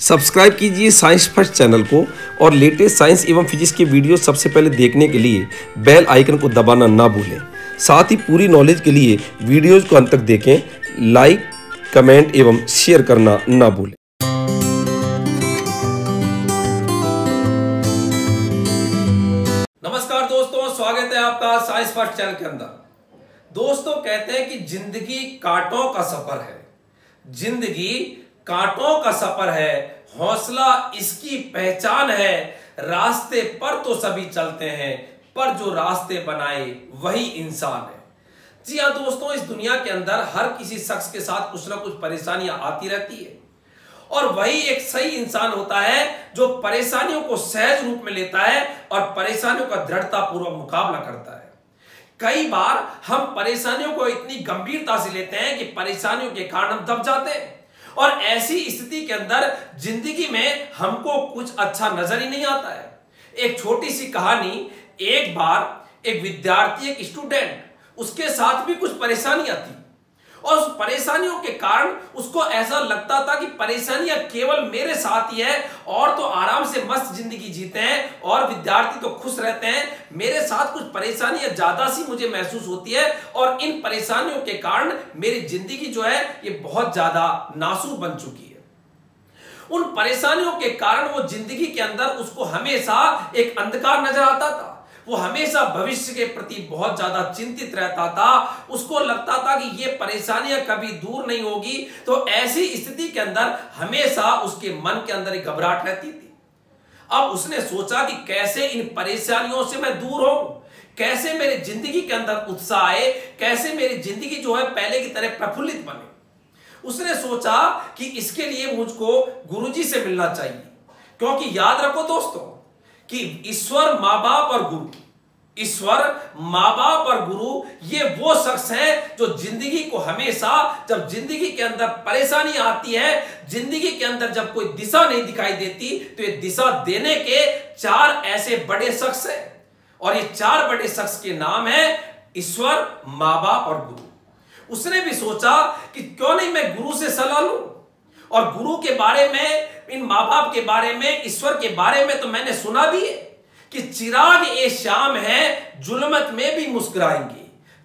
Subscribe कीजिए science first channel को और लेटेस्ट साइंस एवं फिजिक्स के वीडियो सबसे पहले देखने के लिए बेल आइकन को दबाना ना भूलें। साथ ही पूरी नॉलेज के लिए वीडियोज को अंत तक देखें, लाइक, कमेंट एवं शेयर करना ना भूलें। नमस्कार दोस्तों, स्वागत है आपका साइंस फर्स्ट चैनल के अंदर। दोस्तों, कहते हैं कि जिंदगी कांटों का सफर है, जिंदगी कांटों का सफर है, हौसला इसकी पहचान है। रास्ते पर तो सभी चलते हैं, पर जो रास्ते बनाए वही इंसान है। जी हाँ दोस्तों, इस दुनिया के अंदर हर किसी शख्स के साथ कुछ ना कुछ परेशानियां आती रहती है और वही एक सही इंसान होता है जो परेशानियों को सहज रूप में लेता है और परेशानियों का दृढ़ता पूर्वक मुकाबला करता है। कई बार हम परेशानियों को इतनी गंभीरता से लेते हैं कि परेशानियों के कारण हम दब जाते हैं और ऐसी स्थिति के अंदर जिंदगी में हमको कुछ अच्छा नजर ही नहीं आता है। एक छोटी सी कहानी, एक बार एक विद्यार्थी, एक स्टूडेंट, उसके साथ भी कुछ परेशानियां थी और उस परेशानियों के कारण उसको ऐसा लगता था कि परेशानियां केवल मेरे साथ ही है और तो आराम से मस्त जिंदगी जीते हैं और विद्यार्थी तो खुश रहते हैं। मेरे साथ कुछ परेशानियां ज्यादा सी मुझे महसूस होती है और इन परेशानियों के कारण मेरी जिंदगी जो है ये बहुत ज्यादा नासूर बन चुकी है। उन परेशानियों के कारण वो जिंदगी के अंदर उसको हमेशा एक अंधकार नजर आता था। वो हमेशा भविष्य के प्रति बहुत ज्यादा चिंतित रहता था। उसको लगता था कि ये परेशानियां कभी दूर नहीं होगी। तो ऐसी स्थिति के अंदर हमेशा उसके मन के अंदर एक घबराहट रहती थी। अब उसने सोचा कि कैसे इन परेशानियों से मैं दूर हूं, कैसे मेरी जिंदगी के अंदर उत्साह आए, कैसे मेरी जिंदगी जो है पहले की तरह प्रफुल्लित बने। उसने सोचा कि इसके लिए मुझको गुरुजी से मिलना चाहिए, क्योंकि याद रखो दोस्तों कि ईश्वर, माँ बाप और गुरु, ईश्वर, माँ बाप और गुरु ये वो शख्स हैं जो जिंदगी को हमेशा, जब जिंदगी के अंदर परेशानी आती है, जिंदगी के अंदर जब कोई दिशा नहीं दिखाई देती, तो ये दिशा देने के चार ऐसे बड़े शख्स हैं और ये चार बड़े शख्स के नाम है ईश्वर, माँ बाप और गुरु। उसने भी सोचा कि क्यों नहीं मैं गुरु से सलाह लूं और गुरु के बारे में, इन माँ बाप के बारे में, ईश्वर के बारे में तो मैंने सुना भी है कि चिराग ए शाम है, जुल्मत में भी मुस्कुराएंगे।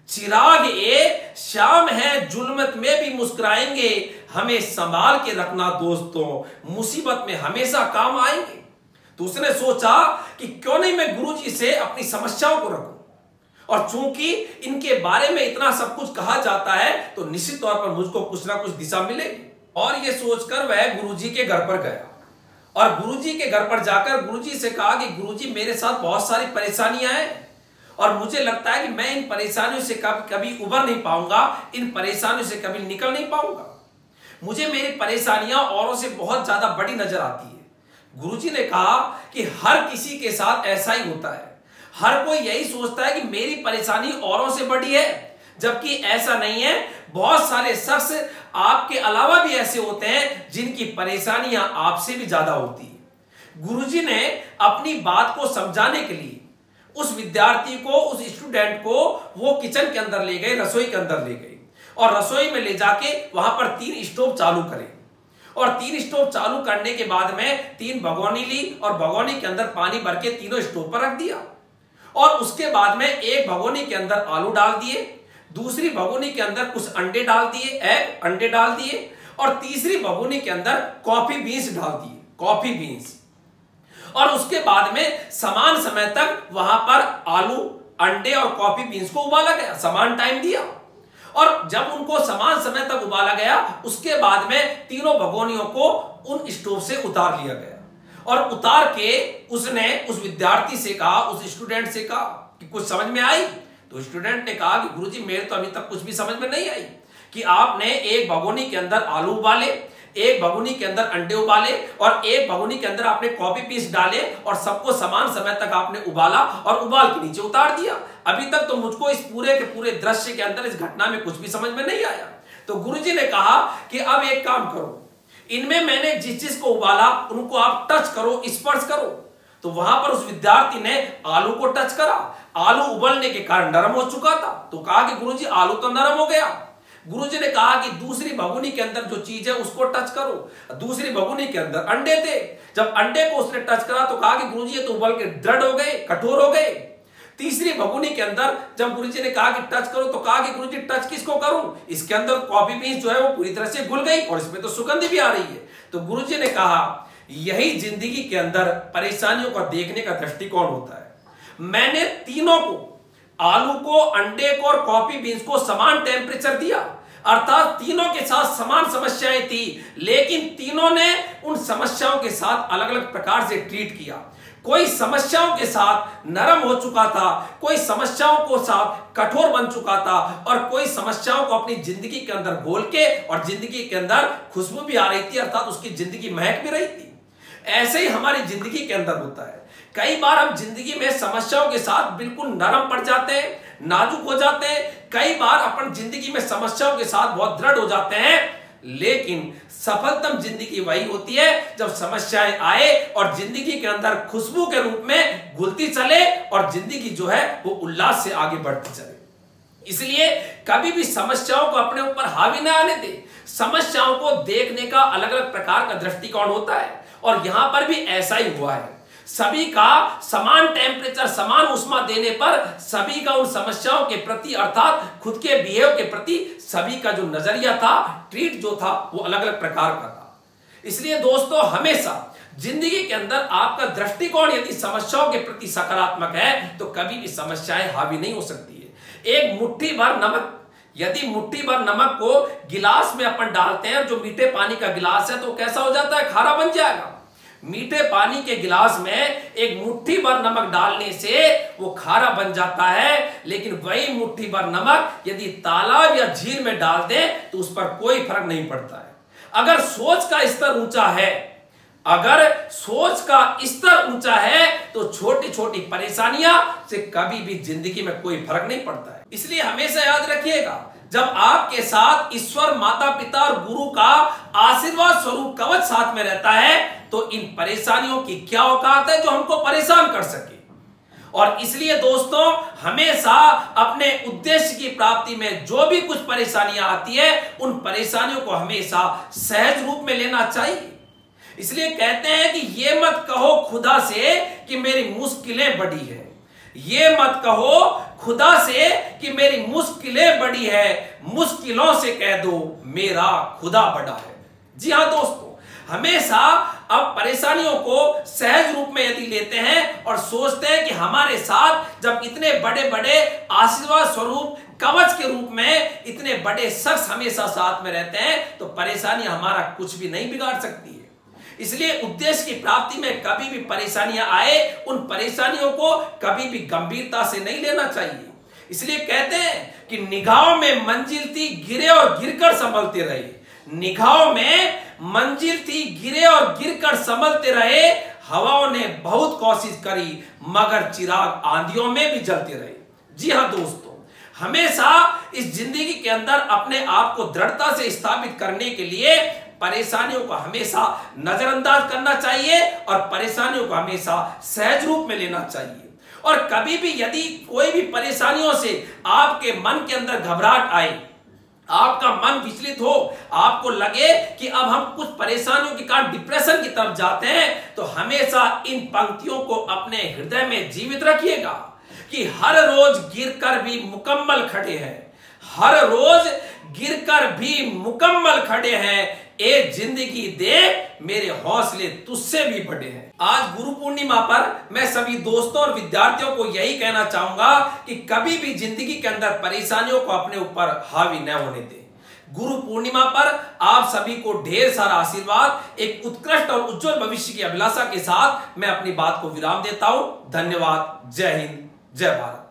चिराग ए शाम है, जुल्मत में भी मुस्कुराएंगे। हमें संभाल के रखना दोस्तों, मुसीबत में हमेशा काम आएंगे। तो उसने सोचा कि क्यों नहीं मैं गुरुजी से अपनी समस्याओं को रखूं और चूंकि इनके बारे में इतना सब कुछ कहा जाता है तो निश्चित तौर पर मुझको कुछ ना कुछ दिशा मिलेगी। और यह सोचकर वह गुरुजी के घर पर गया और गुरुजी के घर पर जाकर गुरुजी से कहा कि गुरुजी, मेरे साथ बहुत सारी परेशानियां हैं और मुझे लगता है कि मैं इन परेशानियों से कभी उबर नहीं पाऊंगा, इन परेशानियों से कभी निकल नहीं पाऊंगा। मुझे मेरी परेशानियां औरों से बहुत ज्यादा बड़ी नजर आती है। गुरुजी ने कहा कि हर किसी के साथ ऐसा ही होता है, हर कोई यही सोचता है कि मेरी परेशानी औरों से बड़ी है, जबकि ऐसा नहीं है। बहुत सारे शख्स आपके अलावा भी ऐसे होते हैं जिनकी परेशानियां आपसे भी ज्यादा होती है। गुरुजी ने अपनी बात को समझाने के लिए उस विद्यार्थी को, उस स्टूडेंट को वो किचन के अंदर ले गए, रसोई के अंदर ले गए और रसोई में ले जाके वहां पर 3 स्टोव चालू करे और 3 स्टोव चालू करने के बाद में 3 भगोनी ली और भगोनी के अंदर पानी भर के तीनों स्टोव पर रख दिया और उसके बाद में एक भगोनी के अंदर आलू डाल दिए, दूसरी भगोनी के अंदर कुछ अंडे डाल दिए, एग अंडे डाल दिए और तीसरी भगोनी के अंदर कॉफी बीन्स डाल दिए, कॉफी बीन्स। और उसके बाद में समान समय तक वहां पर आलू, अंडे और कॉफी बीन्स को उबाला गया, समान टाइम दिया और जब उनको समान समय तक उबाला गया उसके बाद में तीनों भगोनियों को उन स्टोव से उतार लिया गया और उतार के उसने उस विद्यार्थी से कहा, उस स्टूडेंट से कहा कि कुछ समझ में आई? तो स्टूडेंट ने कहा कि गुरुजी, मेरे तो अभी तक कुछ भी समझ में नहीं आई कि आपने एक भगोनी के अंदर आलू उबाले, एक भगोनी के अंदर अंडे उबाले और एक भगोनी के अंदर आपने कॉफी पीस डाले और सबको समान समय तक आपने उबाला और उबाल के नीचे उतार दिया। अभी तक तो मुझको इस पूरे के पूरे दृश्य के अंदर, इस घटना में कुछ भी समझ में नहीं आया। तो गुरुजी ने कहा कि अब एक काम करो, इनमें मैंने जिस चीज को उबाला उनको आप टच करो, स्पर्श करो। तो वहां पर उस विद्यार्थी ने आलू को टच करा, आलू उबलने के कारण नरम हो चुका था। तो कहा कि गुरुजी, आलू तो नरम हो गया, गुरुजी ने कहा कि दूसरी भगोनी के अंदर जो चीज है उसको टच करो। दूसरी भगोनी के अंदर अंडे थे, जब अंडे को उसने टच करा तो कहा कि गुरुजी ये तो उबल के दृढ़ हो गए, कठोर हो गए। तीसरी भगोनी के अंदर जब गुरुजी ने कहा कि टच करो तो कहा कि गुरुजी टच किसको करूं, इसके अंदर कॉफी बीन्स जो है वो पूरी तरह से घुल गई और इसमें तो सुगंध भी आ रही है। तो गुरुजी ने कहा यही जिंदगी के अंदर परेशानियों को देखने का दृष्टिकोण होता है। मैंने तीनों को, आलू को, अंडे को और कॉफी बीन्स को समान टेम्परेचर दिया, अर्थात तीनों के साथ समान समस्याएं थी, लेकिन तीनों ने उन समस्याओं के साथ अलग अलग प्रकार से ट्रीट किया। कोई समस्याओं के साथ नरम हो चुका था, कोई समस्याओं को साथ कठोर बन चुका था और कोई समस्याओं को अपनी जिंदगी के अंदर घोल के और जिंदगी के अंदर खुशबू भी आ रही थी, अर्थात उसकी जिंदगी महक भी रही थी। ऐसे ही हमारी जिंदगी के अंदर होता है। कई बार हम जिंदगी में समस्याओं के साथ बिल्कुल नरम पड़ जाते हैं, नाजुक हो जाते हैं। कई बार अपन जिंदगी में समस्याओं के साथ बहुत दृढ़ हो जाते हैं, लेकिन सफलतम जिंदगी वही होती है जब समस्याएं आए और जिंदगी के अंदर खुशबू के रूप में घुलती चले और जिंदगी जो है वो उल्लास से आगे बढ़ती चले। इसलिए कभी भी समस्याओं को अपने ऊपर हावी ना आने दे। समस्याओं को देखने का अलग अलग प्रकार का दृष्टिकोण होता है और यहां पर भी ऐसा ही हुआ है। सभी का समान टेम्परेचर, समान उष्मा देने पर सभी का उन समस्याओं के प्रति अर्थात खुद के बिहेव के प्रति सभी का जो नजरिया था, ट्रीट जो था, वो अलग अलग प्रकार का था। इसलिए दोस्तों हमेशा जिंदगी के अंदर आपका दृष्टिकोण यदि समस्याओं के प्रति सकारात्मक है तो कभी भी समस्याएं हावी नहीं हो सकती है। एक मुट्ठी भर नमक, यदि मुट्ठी भर नमक को गिलास में अपन डालते हैं, जो मीठे पानी का गिलास है तो कैसा हो जाता है, खारा बन जाएगा। मीठे पानी के गिलास में एक मुट्ठी भर नमक डालने से वो खारा बन जाता है, लेकिन वही मुट्ठी भर नमक यदि तालाब या झील में डाल दें तो उस पर कोई फर्क नहीं पड़ता है। अगर सोच का स्तर ऊंचा है, अगर सोच का स्तर ऊंचा है तो छोटी छोटी परेशानियां से कभी भी जिंदगी में कोई फर्क नहीं पड़ता है। इसलिए हमेशा याद रखिएगा, जब आपके साथ ईश्वर, माता पिता और गुरु का आशीर्वाद स्वरूप कवच साथ में रहता है तो इन परेशानियों की क्या औकात है जो हमको परेशान कर सके। और इसलिए दोस्तों हमेशा अपने उद्देश्य की प्राप्ति में जो भी कुछ परेशानियां आती है उन परेशानियों को हमेशा सहज रूप में लेना चाहिए। इसलिए कहते हैं कि ये मत कहो खुदा से कि मेरी मुश्किलें बड़ी है, ये मत कहो खुदा से कि मेरी मुश्किलें बड़ी है, मुश्किलों से कह दो मेरा खुदा बड़ा है। जी हाँ दोस्तों, हमेशा अब परेशानियों को सहज रूप में यदि लेते हैं और सोचते हैं कि हमारे साथ जब इतने बड़े बड़े आशीर्वाद स्वरूप कवच के रूप में इतने बड़े शख्स हमेशा साथ में रहते हैं तो परेशानी हमारा कुछ भी नहीं बिगाड़ सकती है। इसलिए उद्देश्य की प्राप्ति में कभी भी परेशानियां आए, उन परेशानियों को कभी भी गंभीरता से नहीं लेना चाहिए। इसलिए कहते हैं कि निगाहों में मंजिल थी, गिरे और गिरकर संभलते रहे। निगाहों में मंजिल थी, गिरे और गिरकर संभलते रहे। हवाओं ने बहुत कोशिश करी मगर चिराग आंधियों में भी जलते रहे। जी हाँ दोस्तों, हमेशा इस जिंदगी के अंदर अपने आप को दृढ़ता से स्थापित करने के लिए परेशानियों को हमेशा नजरअंदाज करना चाहिए और परेशानियों को हमेशा सहज रूप में लेना चाहिए। और कभी भी यदि कोई भी परेशानियों से आपके मन के अंदर घबराहट आए, आपका मन विचलित हो, आपको लगे कि अब हम कुछ परेशानियों के कारण डिप्रेशन की तरफ जाते हैं, तो हमेशा इन पंक्तियों को अपने हृदय में जीवित रखिएगा कि हर रोज गिरकर भी मुकम्मल खड़े हैं, हर रोज गिरकर भी मुकम्मल खड़े हैं। ए जिंदगी देख मेरे हौसले तुझसे भी बड़े हैं। आज गुरु पूर्णिमा पर मैं सभी दोस्तों और विद्यार्थियों को यही कहना चाहूंगा कि कभी भी जिंदगी के अंदर परेशानियों को अपने ऊपर हावी न होने दें। गुरु पूर्णिमा पर आप सभी को ढेर सारा आशीर्वाद, एक उत्कृष्ट और उज्जवल भविष्य की अभिलाषा के साथ मैं अपनी बात को विराम देता हूं। धन्यवाद। जय हिंद, जय भारत।